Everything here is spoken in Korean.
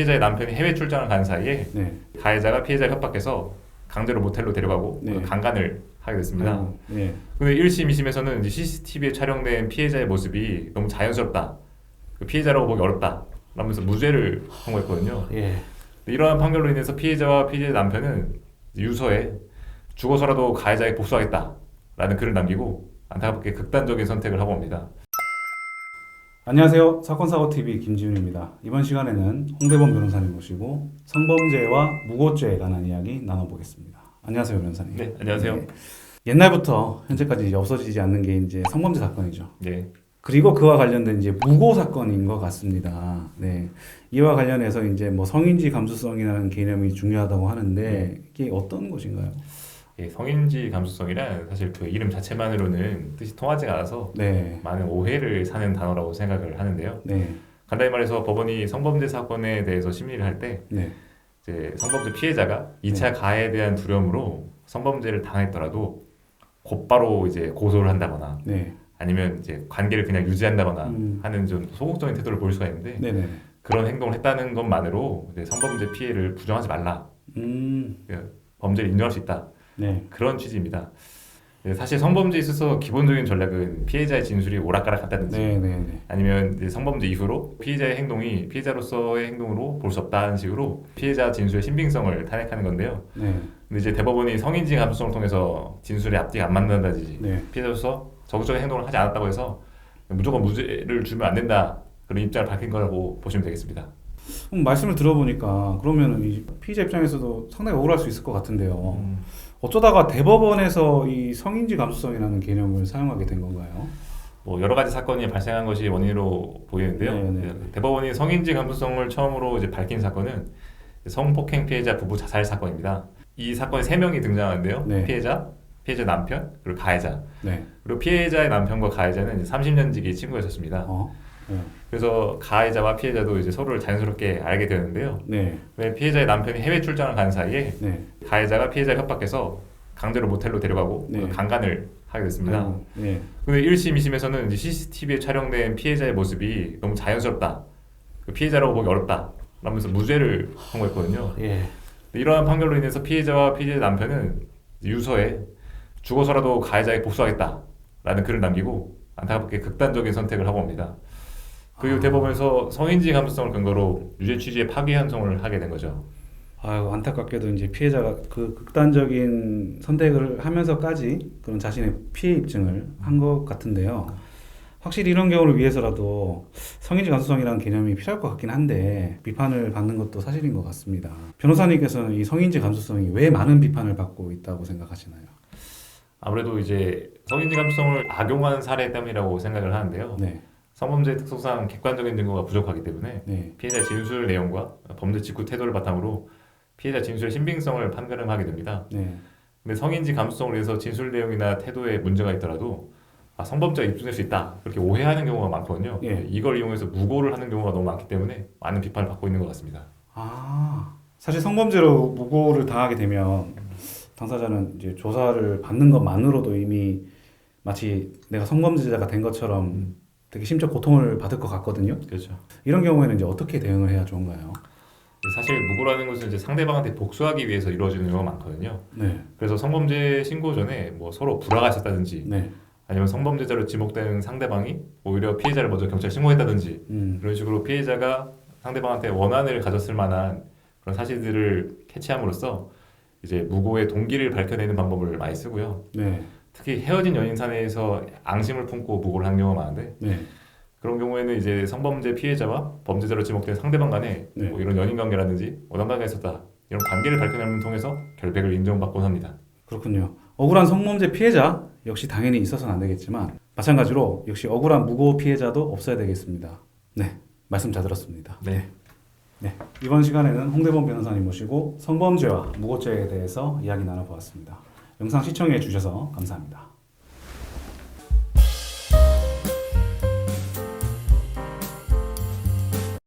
피해자의 남편이 해외 출장을 간 사이에 네. 가해자가 피해자를 협박해서 강제로 모텔로 데려가고 네. 강간을 하게 됐습니다. 네. 근데 1심, 2심에서는 이제 CCTV에 촬영된 피해자의 모습이 너무 자연스럽다, 피해자라고 보기 어렵다 라면서 무죄를 선고했거든요. 예. 이러한 판결로 인해서 피해자와 피해자의 남편은 유서에 죽어서라도 가해자에게 복수하겠다 라는 글을 남기고 안타깝게 극단적인 선택을 하고 옵니다. 안녕하세요. 사건사고TV 김지훈입니다. 이번 시간에는 홍대범 변호사님 모시고 성범죄와 무고죄에 관한 이야기 나눠보겠습니다. 안녕하세요, 변호사님. 네, 안녕하세요. 네. 옛날부터 현재까지 이제 없어지지 않는 게 이제 성범죄 사건이죠. 네. 그리고 그와 관련된 이제 무고 사건인 것 같습니다. 네. 이와 관련해서 이제 뭐 성인지 감수성이라는 개념이 중요하다고 하는데 이게 어떤 것인가요? 예, 성인지 감수성이란 사실 그 이름 자체만으로는 뜻이 통하지가 않아서 네. 많은 오해를 사는 단어라고 생각을 하는데요. 네. 간단히 말해서 법원이 성범죄 사건에 대해서 심리를 할 때 네. 이제 성범죄 피해자가 2차 가해에 대한 두려움으로 성범죄를 당했더라도 곧바로 이제 고소를 한다거나 네. 아니면 이제 관계를 그냥 유지한다거나 음. 하는 좀 소극적인 태도를 보일 수가 있는데 네네. 그런 행동을 했다는 것만으로 이제 성범죄 피해를 부정하지 말라, 범죄를 인정할 수 있다, 네. 그런 취지입니다. 사실 성범죄에 있어서 기본적인 전략은 피해자의 진술이 오락가락하다든지 네네네. 아니면 이제 성범죄 이후로 피해자의 행동이 피해자로서의 행동으로 볼 수 없다는 식으로 피해자 진술의 신빙성을 탄핵하는 건데요. 네. 근데 이제 대법원이 성인지 감수성을 통해서 진술의 앞뒤가 안 맞는다든지 네. 피해자로서 적극적인 행동을 하지 않았다고 해서 무조건 무죄를 주면 안 된다, 그런 입장을 밝힌 거라고 보시면 되겠습니다. 말씀을 들어보니까 그러면은 이 피의자 입장에서도 상당히 억울할 수 있을 것 같은데요. 어쩌다가 대법원에서 이 성인지 감수성이라는 개념을 사용하게 된 건가요? 뭐 여러 가지 사건이 발생한 것이 원인으로 보이는데요. 네네. 대법원이 성인지 감수성을 처음으로 이제 밝힌 사건은 성폭행 피해자 부부 자살 사건입니다. 이 사건에 3명이 등장하는데요. 네. 피해자 남편, 그리고 가해자. 네. 그리고 피해자의 남편과 가해자는 이제 30년 지기 친구였었습니다. 네. 그래서 가해자와 피해자도 이제 서로를 자연스럽게 알게 되는데요. 네. 왜 피해자의 남편이 해외 출장을 간 사이에 네. 가해자가 피해자를 협박해서 강제로 모텔로 데려가고 네. 강간을 하게 됐습니다. 네. 근데 1심, 2심에서는 이제 CCTV에 촬영된 피해자의 모습이 너무 자연스럽다, 피해자라고 보기 어렵다 라면서 무죄를 선고했거든요. 예. 이러한 판결로 인해서 피해자와 피해자의 남편은 유서에 죽어서라도 가해자에게 복수하겠다 라는 글을 남기고 안타깝게 극단적인 선택을 하고 옵니다. 그리고 대법원에서 성인지 감수성을 근거로 유죄 취지의 파기환송을 하게 된 거죠. 아유, 안타깝게도 이제 피해자가 그 극단적인 선택을 하면서까지 그런 자신의 피해 입증을 한 것 같은데요. 확실히 이런 경우를 위해서라도 성인지 감수성이라는 개념이 필요할 것 같긴 한데 비판을 받는 것도 사실인 것 같습니다. 변호사님께서는 이 성인지 감수성이 왜 많은 비판을 받고 있다고 생각하시나요? 아무래도 이제 성인지 감수성을 악용하는 사례 때문이라고 생각을 하는데요. 네. 성범죄 특성상 객관적인 증거가 부족하기 때문에 네. 피해자 진술 내용과 범죄 직후 태도를 바탕으로 피해자 진술의 신빙성을 판가름하게 됩니다. 네. 근데 성인지 감수성을 위해서 진술 내용이나 태도에 문제가 있더라도 성범죄가 입증될 수 있다, 그렇게 오해하는 경우가 많거든요. 예. 이걸 이용해서 무고를 하는 경우가 너무 많기 때문에 많은 비판을 받고 있는 것 같습니다. 사실 성범죄로 무고를 당하게 되면 당사자는 이제 조사를 받는 것만으로도 이미 마치 내가 성범죄자가 된 것처럼 되게 심적 고통을 받을 것 같거든요. 그렇죠. 이런 경우에는 이제 어떻게 대응을 해야 좋은가요? 사실 무고라는 것은 이제 상대방한테 복수하기 위해서 이루어지는 경우가 많거든요. 네. 그래서 성범죄 신고 전에 뭐 서로 불화가 있었다든지 네. 아니면 성범죄자로 지목되는 상대방이 오히려 피해자를 먼저 경찰에 신고했다든지 이런 식으로 피해자가 상대방한테 원한을 가졌을 만한 그런 사실들을 캐치함으로써 이제 무고의 동기를 밝혀내는 방법을 많이 쓰고요. 네. 특히 헤어진 연인 사내에서 앙심을 품고 무고를 한 경우가 많은데 네. 그런 경우에는 이제 성범죄 피해자와 범죄자로 지목된 상대방 간에 네. 뭐 이런 연인 관계라든지 원한관계가 있었다, 이런 관계를 밝혀내는 통해서 결백을 인정받곤 합니다. 그렇군요. 억울한 성범죄 피해자 역시 당연히 있어서는 안 되겠지만 마찬가지로 역시 억울한 무고 피해자도 없어야 되겠습니다. 네, 말씀 잘 들었습니다. 네. 네, 이번 시간에는 홍대범 변호사님 모시고 성범죄와 무고죄에 대해서 이야기 나눠보았습니다. 영상 시청해 주셔서 감사합니다.